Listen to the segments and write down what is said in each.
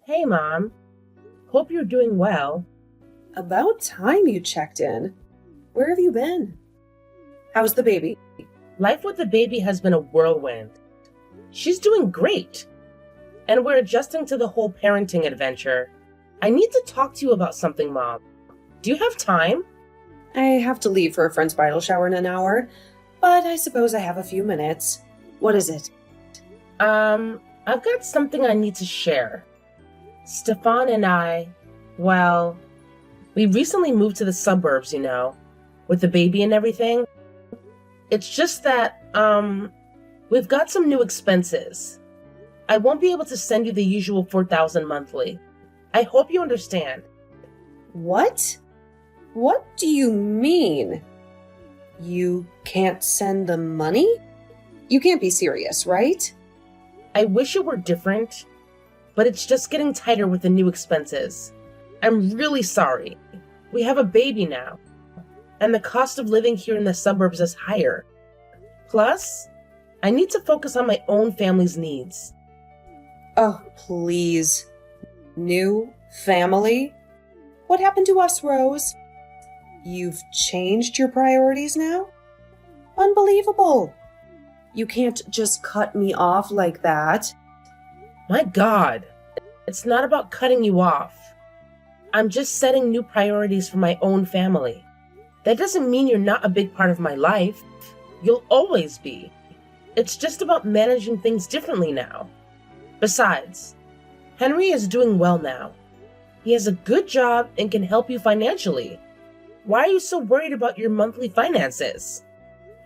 Hey, Mom. Hope you're doing well. About time you checked in. Where have you been? How's the baby? Life with the baby has been a whirlwind. She's doing great. And we're adjusting to the whole parenting adventure. I need to talk to you about something, Mom. Do you have time? I have to leave for a friend's bridal shower in an hour, but I suppose I have a few minutes. What is it? I've got something I need to share. Stefan and I, well, we recently moved to the suburbs, with the baby and everything. It's just that, we've got some new expenses. I won't be able to send you the usual $4,000 monthly. I hope you understand. What? What do you mean? You can't send the money? You can't be serious, right? I wish it were different, but it's just getting tighter with the new expenses. I'm really sorry. We have a baby now, and the cost of living here in the suburbs is higher. Plus, I need to focus on my own family's needs. Oh, please. New family? What happened to us, Rose? You've changed your priorities now? Unbelievable. You can't just cut me off like that. My God, it's not about cutting you off. I'm just setting new priorities for my own family. That doesn't mean you're not a big part of my life. You'll always be. It's just about managing things differently now. Besides, Henry is doing well now. He has a good job and can help you financially. Why are you so worried about your monthly finances?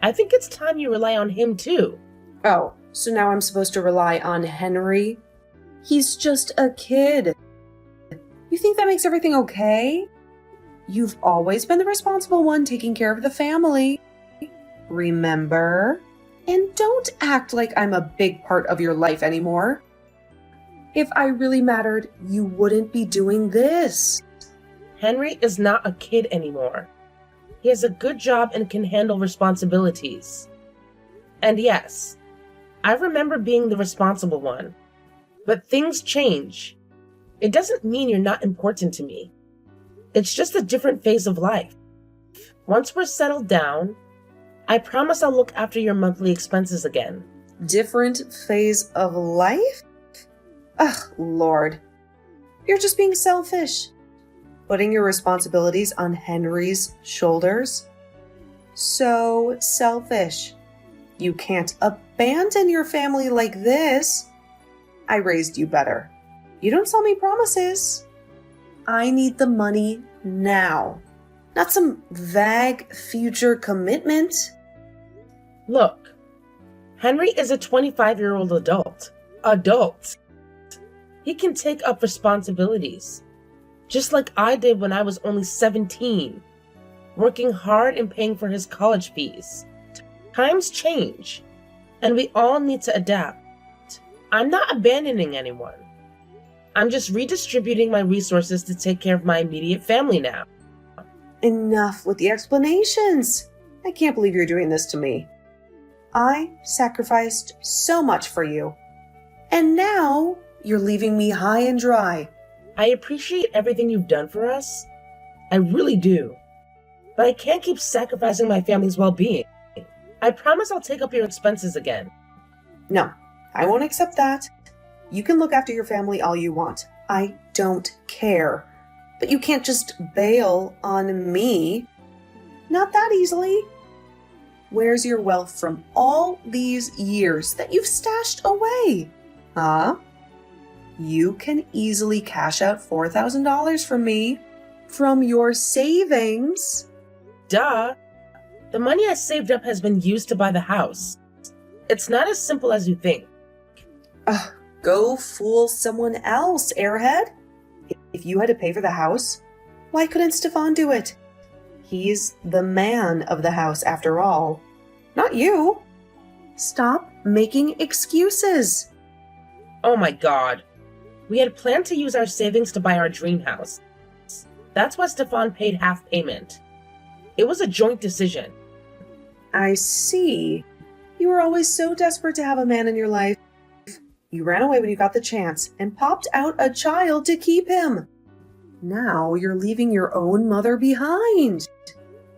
I think it's time you rely on him too. Oh, so now I'm supposed to rely on Henry? He's just a kid. You think that makes everything okay? You've always been the responsible one taking care of the family. Remember? And don't act like I'm a big part of your life anymore. If I really mattered, you wouldn't be doing this. Henry is not a kid anymore. He has a good job and can handle responsibilities. And yes, I remember being the responsible one. But things change. It doesn't mean you're not important to me. It's just a different phase of life. Once we're settled down, I promise I'll look after your monthly expenses again. Different phase of life? Ugh, Lord. You're just being selfish. Putting your responsibilities on Henry's shoulders? So selfish. You can't abandon your family like this. I raised you better. You don't sell me promises. I need the money now, not some vague future commitment. Look, Henry is a 25-year-old adult. He can take up responsibilities, just like I did when I was only 17, working hard and paying for his college fees. Times change, and we all need to adapt. I'm not abandoning anyone. I'm just redistributing my resources to take care of my immediate family now. Enough with the explanations. I can't believe you're doing this to me. I sacrificed so much for you, and now you're leaving me high and dry. I appreciate everything you've done for us. I really do. But I can't keep sacrificing my family's well-being. I promise I'll take up your expenses again. No, I won't accept that. You can look after your family all you want. I don't care. But you can't just bail on me. Not that easily. Where's your wealth from all these years that you've stashed away? Huh? You can easily cash out $4,000 from me. From your savings. Duh! The money I saved up has been used to buy the house. It's not as simple as you think. Go fool someone else, airhead. If you had to pay for the house, why couldn't Stefan do it? He's the man of the house after all. Not you. Stop making excuses. Oh my God. We had planned to use our savings to buy our dream house. That's why Stefan paid half payment. It was a joint decision. I see. You were always so desperate to have a man in your life. You ran away when you got the chance and popped out a child to keep him. Now you're leaving your own mother behind.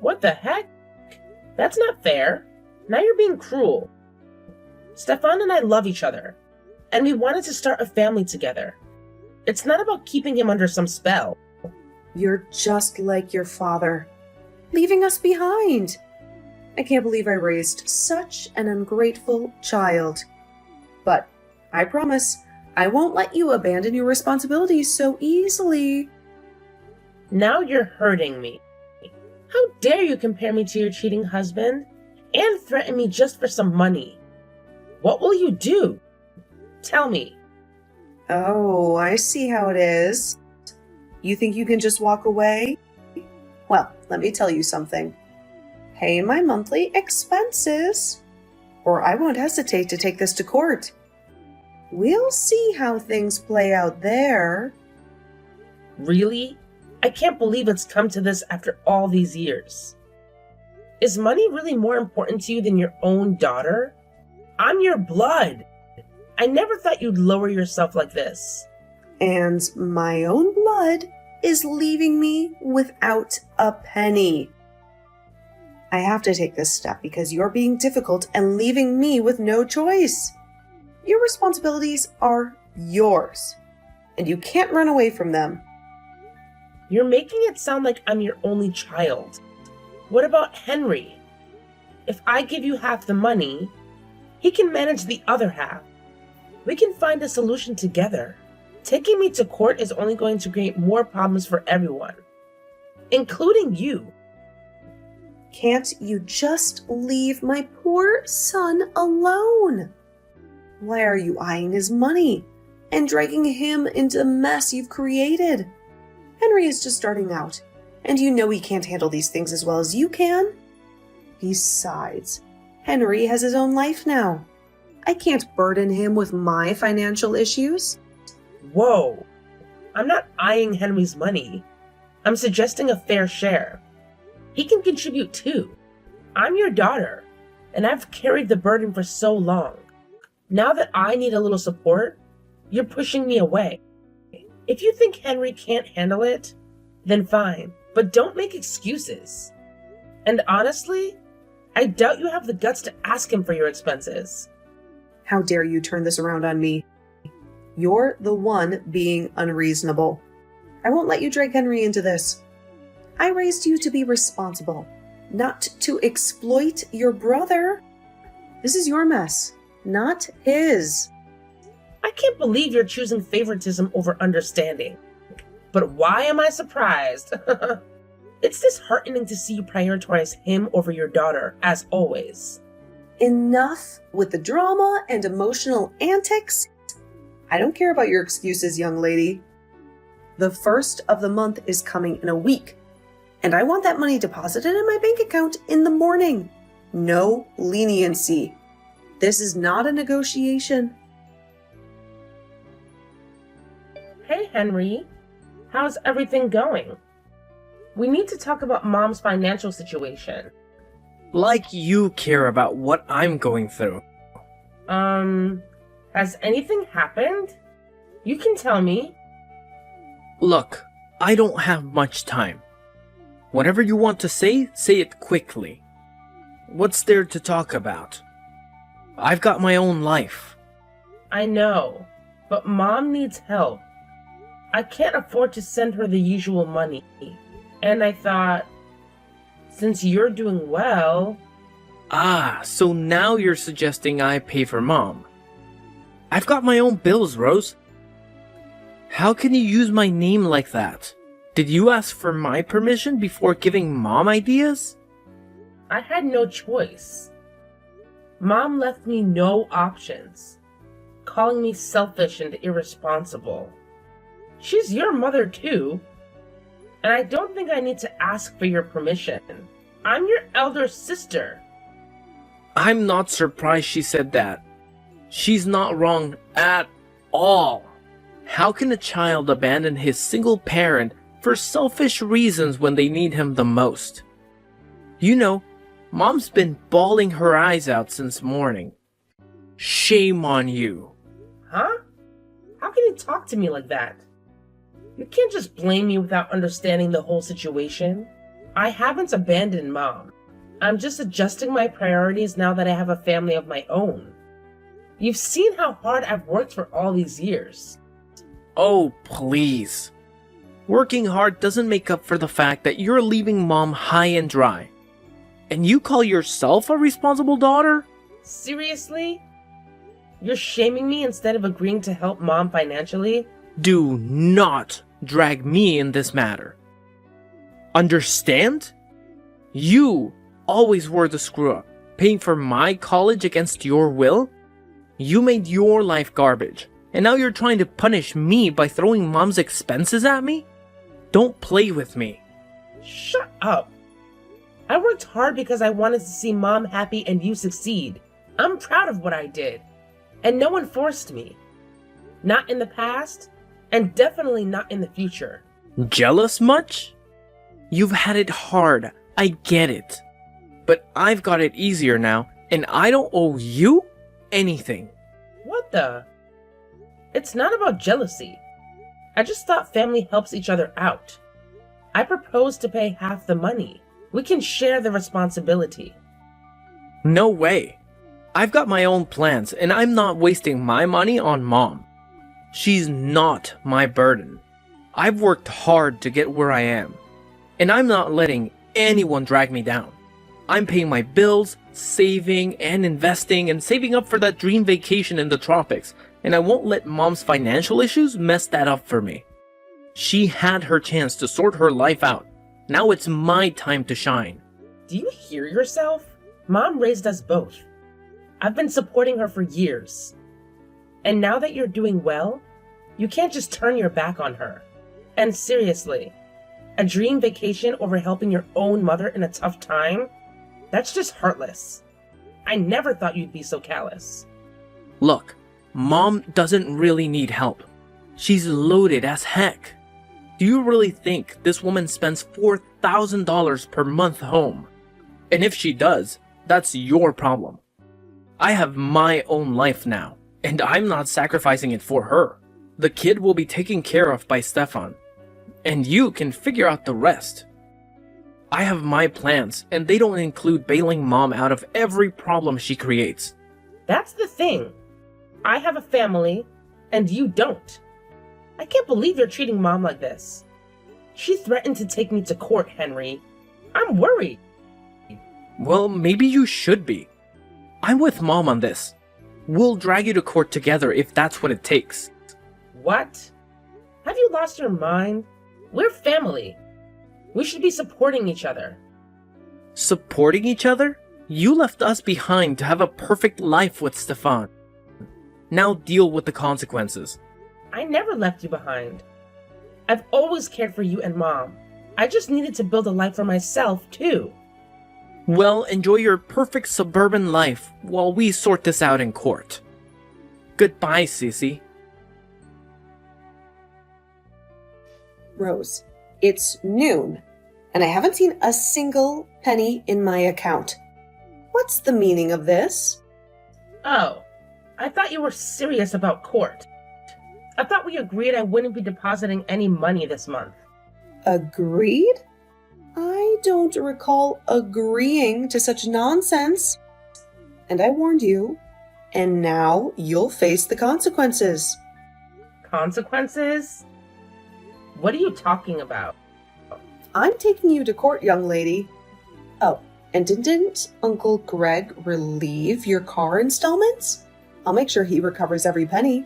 What the heck? That's not fair. Now you're being cruel. Stefan and I love each other, and we wanted to start a family together. It's not about keeping him under some spell. You're just like your father, leaving us behind. I can't believe I raised such an ungrateful child. But I promise I won't let you abandon your responsibilities so easily. Now you're hurting me. How dare you compare me to your cheating husband and threaten me just for some money? What will you do? Tell me. Oh, I see how it is. You think you can just walk away? Well, let me tell you something. Pay my monthly expenses, or I won't hesitate to take this to court. We'll see how things play out there. Really? I can't believe it's come to this after all these years. Is money really more important to you than your own daughter? I'm your blood. I never thought you'd lower yourself like this. And my own blood is leaving me without a penny. I have to take this step because you're being difficult and leaving me with no choice. Your responsibilities are yours, and you can't run away from them. You're making it sound like I'm your only child. What about Henry? If I give you half the money, he can manage the other half. We can find a solution together. Taking me to court is only going to create more problems for everyone, including you. Can't you just leave my poor son alone? Why are you eyeing his money and dragging him into the mess you've created? Henry is just starting out, and you know he can't handle these things as well as you can. Besides, Henry has his own life now. I can't burden him with my financial issues. Whoa! I'm not eyeing Henry's money. I'm suggesting a fair share. He can contribute too. I'm your daughter, and I've carried the burden for so long. Now that I need a little support, you're pushing me away. If you think Henry can't handle it, then fine, but don't make excuses. And honestly, I doubt you have the guts to ask him for your expenses. How dare you turn this around on me? You're the one being unreasonable. I won't let you drag Henry into this. I raised you to be responsible, not to exploit your brother. This is your mess, not his. I can't believe you're choosing favoritism over understanding. But why am I surprised? It's disheartening to see you prioritize him over your daughter, as always. Enough with the drama and emotional antics. I don't care about your excuses, young lady. The first of the month is coming in a week, and I want that money deposited in my bank account in the morning. No leniency. This is not a negotiation. Hey, Henry. How's everything going? We need to talk about Mom's financial situation. Like you care about what I'm going through. Has anything happened? You can tell me. Look, I don't have much time. Whatever you want to say it quickly. What's there to talk about? I've got my own life. I know, but Mom needs help. I can't afford to send her the usual money. And I thought, since you're doing well... Ah, so now you're suggesting I pay for Mom. I've got my own bills, Rose. How can you use my name like that? Did you ask for my permission before giving Mom ideas? I had no choice. Mom left me no options, calling me selfish and irresponsible. She's your mother too, and I don't think I need to ask for your permission. I'm your elder sister. I'm not surprised she said that. She's not wrong at all. How can a child abandon his single parent for selfish reasons when they need him the most? You know, Mom's been bawling her eyes out since morning. Shame on you. Huh? How can you talk to me like that? You can't just blame me without understanding the whole situation. I haven't abandoned Mom. I'm just adjusting my priorities now that I have a family of my own. You've seen how hard I've worked for all these years. Oh, please. Working hard doesn't make up for the fact that you're leaving Mom high and dry. And you call yourself a responsible daughter? Seriously? You're shaming me instead of agreeing to help Mom financially? Do not drag me in this matter. Understand? You always were the screw-up, paying for my college against your will? You made your life garbage, and now you're trying to punish me by throwing Mom's expenses at me? Don't play with me. Shut up. I worked hard because I wanted to see Mom happy and you succeed. I'm proud of what I did. And no one forced me. Not in the past, and definitely not in the future. Jealous much? You've had it hard, I get it. But I've got it easier now, and I don't owe you anything. What the? It's not about jealousy. I just thought family helps each other out. I proposed to pay half the money. We can share the responsibility. No way. I've got my own plans, and I'm not wasting my money on Mom. She's not my burden. I've worked hard to get where I am, and I'm not letting anyone drag me down. I'm paying my bills, saving and investing, and saving up for that dream vacation in the tropics, and I won't let Mom's financial issues mess that up for me. She had her chance to sort her life out. Now it's my time to shine. Do you hear yourself? Mom raised us both. I've been supporting her for years. And now that you're doing well, you can't just turn your back on her. And seriously, a dream vacation over helping your own mother in a tough time? That's just heartless. I never thought you'd be so callous. Look, Mom doesn't really need help. She's loaded as heck. Do you really think this woman spends $4,000 per month home? And if she does, that's your problem. I have my own life now, and I'm not sacrificing it for her. The kid will be taken care of by Stefan, and you can figure out the rest. I have my plans, and they don't include bailing Mom out of every problem she creates. That's the thing. I have a family, and you don't. I can't believe you're treating Mom like this. She threatened to take me to court, Henry. I'm worried. Well, maybe you should be. I'm with Mom on this. We'll drag you to court together if that's what it takes. What? Have you lost your mind? We're family. We should be supporting each other. Supporting each other? You left us behind to have a perfect life with Stefan. Now deal with the consequences. I never left you behind. I've always cared for you and Mom. I just needed to build a life for myself, too. Well, enjoy your perfect suburban life while we sort this out in court. Goodbye, Sissy. Rose, it's noon, and I haven't seen a single penny in my account. What's the meaning of this? Oh, I thought you were serious about court. I thought we agreed I wouldn't be depositing any money this month. Agreed? I don't recall agreeing to such nonsense. And I warned you, and now you'll face the consequences. Consequences? What are you talking about? I'm taking you to court, young lady. Oh, and didn't Uncle Greg relieve your car installments? I'll make sure he recovers every penny.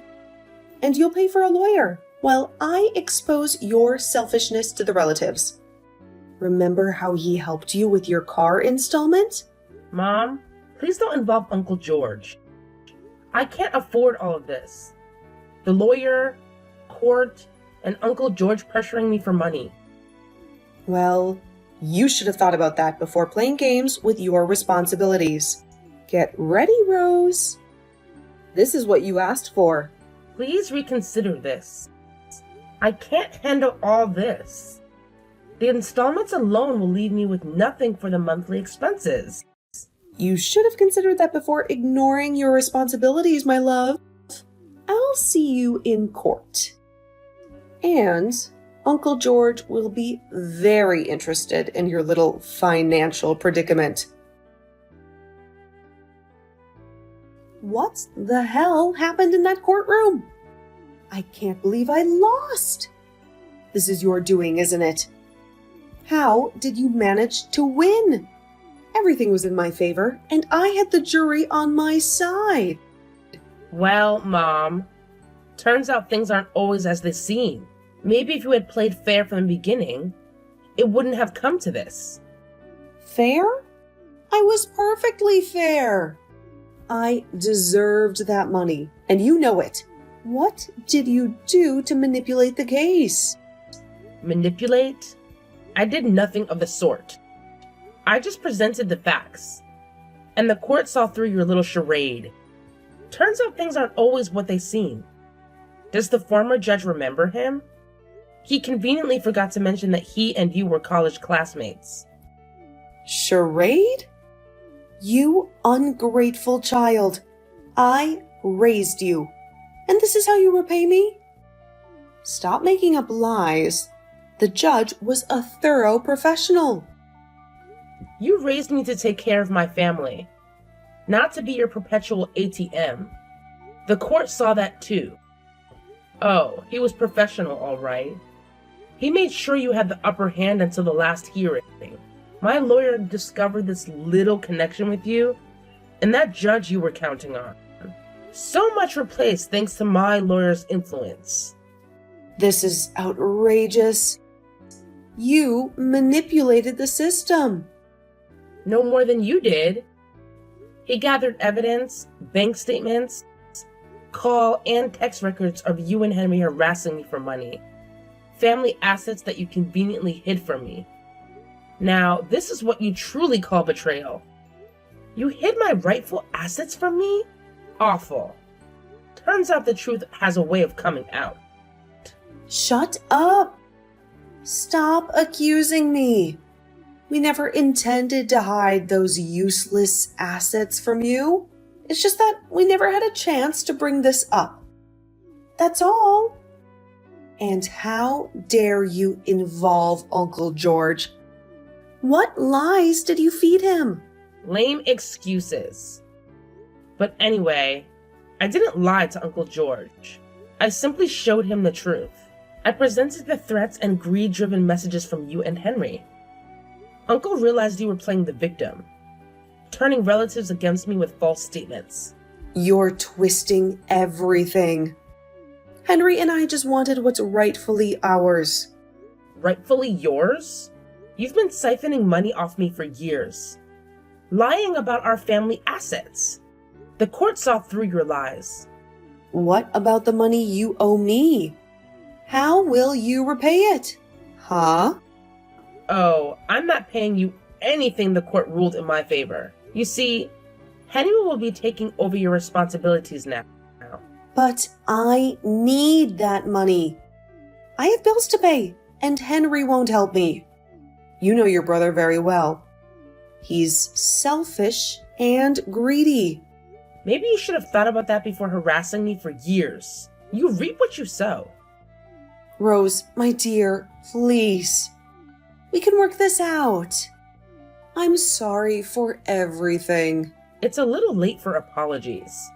And you'll pay for a lawyer while I expose your selfishness to the relatives. Remember how he helped you with your car installment? Mom, please don't involve Uncle George. I can't afford all of this. The lawyer, court, and Uncle George pressuring me for money. Well, you should have thought about that before playing games with your responsibilities. Get ready, Rose. This is what you asked for. Please reconsider this. I can't handle all this. The installments alone will leave me with nothing for the monthly expenses. You should have considered that before ignoring your responsibilities, my love. I'll I'll see you in court. And Uncle George will be very interested in your little financial predicament. What the hell happened in that courtroom? I can't believe I lost. This is your doing, isn't it? How did you manage to win? Everything was in my favor, and I had the jury on my side. Well, Mom, turns out things aren't always as they seem. Maybe if you had played fair from the beginning, it wouldn't have come to this. Fair? I was perfectly fair. I deserved that money, and you know it. What did you do to manipulate the case? Manipulate? I did nothing of the sort. I just presented the facts, and the court saw through your little charade. Turns out things aren't always what they seem. Does the former judge remember him? He conveniently forgot to mention that he and you were college classmates. Charade? You ungrateful child. I raised you, and this is how you repay me? Stop making up lies. The judge was a thorough professional. You raised me to take care of my family, not to be your perpetual ATM. The court saw that too. Oh, he was professional, all right. He made sure you had the upper hand until the last hearing. My lawyer discovered this little connection with you, and that judge you were counting on. So much replaced thanks to my lawyer's influence. This is outrageous. You manipulated the system. No more than you did. He gathered evidence, bank statements, call and text records of you and Henry harassing me for money. Family assets that you conveniently hid from me. Now, this is what you truly call betrayal. You hid my rightful assets from me? Awful. Turns out the truth has a way of coming out. Shut up. Stop accusing me. We never intended to hide those useless assets from you. It's just that we never had a chance to bring this up. That's all. And how dare you involve Uncle George? What lies did you feed him? Lame excuses. But anyway, I didn't lie to Uncle George. I simply showed him the truth. I presented the threats and greed-driven messages from you and Henry. Uncle realized you were playing the victim, turning relatives against me with false statements. You're twisting everything. Henry and I just wanted what's rightfully ours. Rightfully yours? You've been siphoning money off me for years, lying about our family assets. The court saw through your lies. What about the money you owe me? How will you repay it? Huh? Oh, I'm not paying you anything the court ruled in my favor. You see, Henry will be taking over your responsibilities now. But I need that money. I have bills to pay, and Henry won't help me. You know your brother very well. He's selfish and greedy. Maybe you should have thought about that before harassing me for years. You reap what you sow. Rose, my dear, please. We can work this out. I'm sorry for everything. It's a little late for apologies.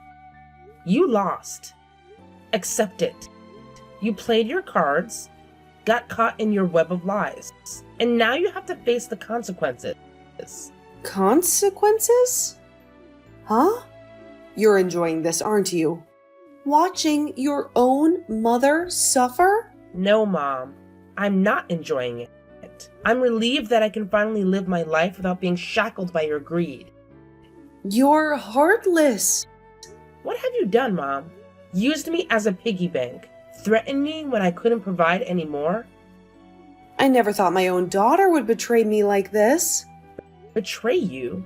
You lost. Accept it. You played your cards, got caught in your web of lies, and now you have to face the consequences. Consequences? Huh? You're enjoying this, aren't you? Watching your own mother suffer? No, Mom. I'm not enjoying it. I'm relieved that I can finally live my life without being shackled by your greed. You're heartless. What have you done, Mom? Used me as a piggy bank? Threatened me when I couldn't provide any more? I never thought my own daughter would betray me like this. Betray you?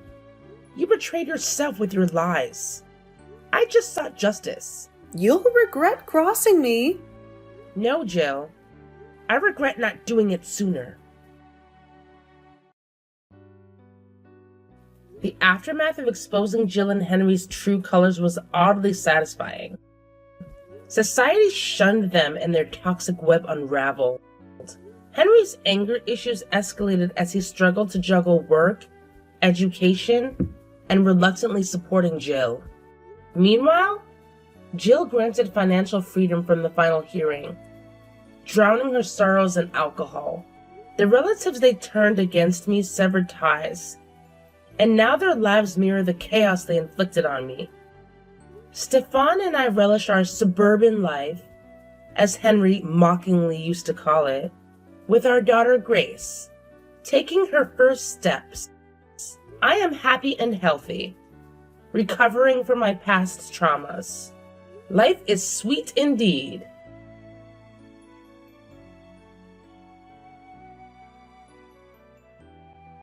You betrayed yourself with your lies. I just sought justice. You'll regret crossing me. No, Jill. I regret not doing it sooner. The aftermath of exposing Jill and Henry's true colors was oddly satisfying. Society shunned them and their toxic web unraveled. Henry's anger issues escalated as he struggled to juggle work, education, and reluctantly supporting Jill. Meanwhile, Jill granted financial freedom from the final hearing, drowning her sorrows in alcohol. The relatives they turned against me severed ties, and now their lives mirror the chaos they inflicted on me. Stefan and I relish our suburban life, as Henry mockingly used to call it, with our daughter Grace, taking her first steps. I am happy and healthy, recovering from my past traumas. Life is sweet indeed.